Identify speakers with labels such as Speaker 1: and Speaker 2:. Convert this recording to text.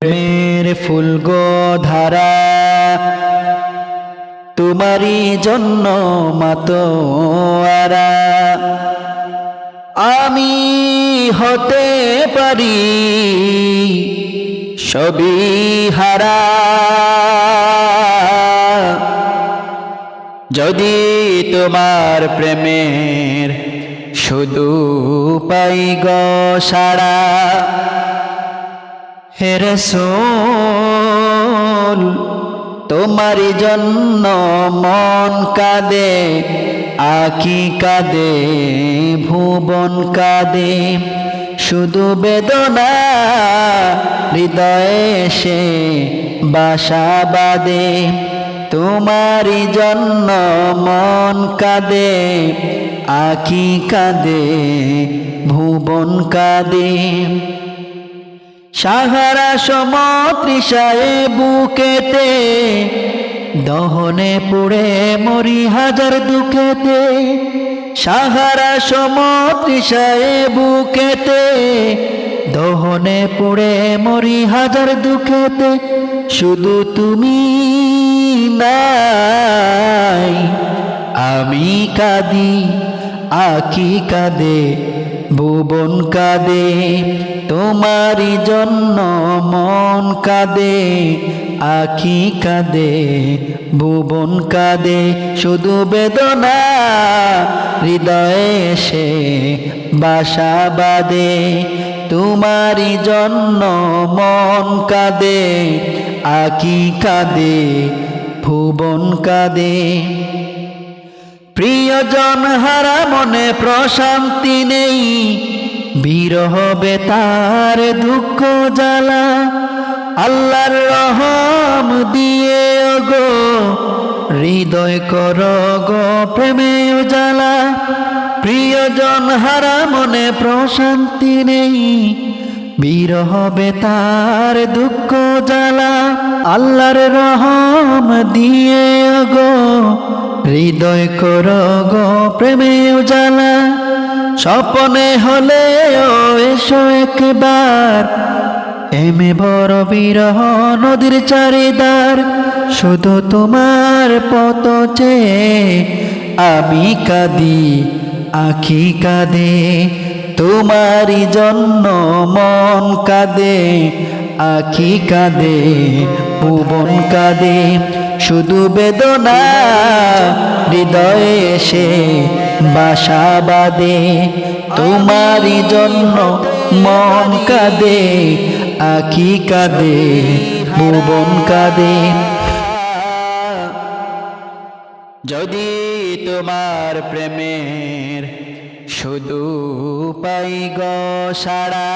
Speaker 1: প্রেমের ফুল গো ধারা তোমারই জন্য মাতোয়ারা। আমি হতে পারি সবই হারা, যদি তোমার প্রেমের শুধু পাই গো সাড়া। হে রাসূল তোমারই জন্য মন কাঁদে, আঁখি কাঁদে, ভুবন কাঁদে, শুধু বেদনা হৃদয়ে সে বাসা বাঁধে। তোমারই জন্য মন কাঁদে, আঁখি কাঁদে, ভুবন কাঁদে। সাহারা সমতৃষায় বুকেতে, দহনে পুড়ে মরি হাজার দুঃখেতে। সাহারা সমতৃষায় বুকেতে, দহনে পুড়ে মরি হাজার দুঃখেতে। শুধু তুমি নাই আমি কাঁদি, আঁখি কাঁদে, ভুবন কাঁদে। তোমারই জন্য মন কাঁদে, আঁখি কাঁদে, ভুবন কাঁদে, শুধু বেদনা হৃদয়ে সে বাসা বাঁধে। তোমারই জন্য মন কাঁদে, আঁখি কাঁদে, ভুবন কাঁদে। প্রিয়জন হারা মনে প্রশান্তি নেই, বিরহ বেতার দুঃখ জ্বালা। আল্লাহর রহম দিয়ে গো হৃদয় কর গো প্রেমে উজালা। প্রিয়জন হারা মনে প্রশান্তি নেই, বিরহ বেতার দুঃখ জ্বালা। আল্লাহর রহম দিয়ে গো হৃদয় কর গো প্রেমে উজালা। স্বপ্নে হলে ও এসো একবার, এমে বড় বিরহ নদীর চারিদার। শুধু তোমার পথ চেয়ে আমি কাঁদি, আঁখি কাঁদে। তোমারই জন্য মন কাঁদে, আঁখি কাঁদে, ভুবন কাঁদে, শুধু বেদনা হৃদয়ে সে বাসা বাঁধে। তোমারই জন্য মন কাঁদে, আঁখি কাঁদে, ভুবন কাঁদে। যদি তোমার প্রেমের শুধু পাই গো সাড়া।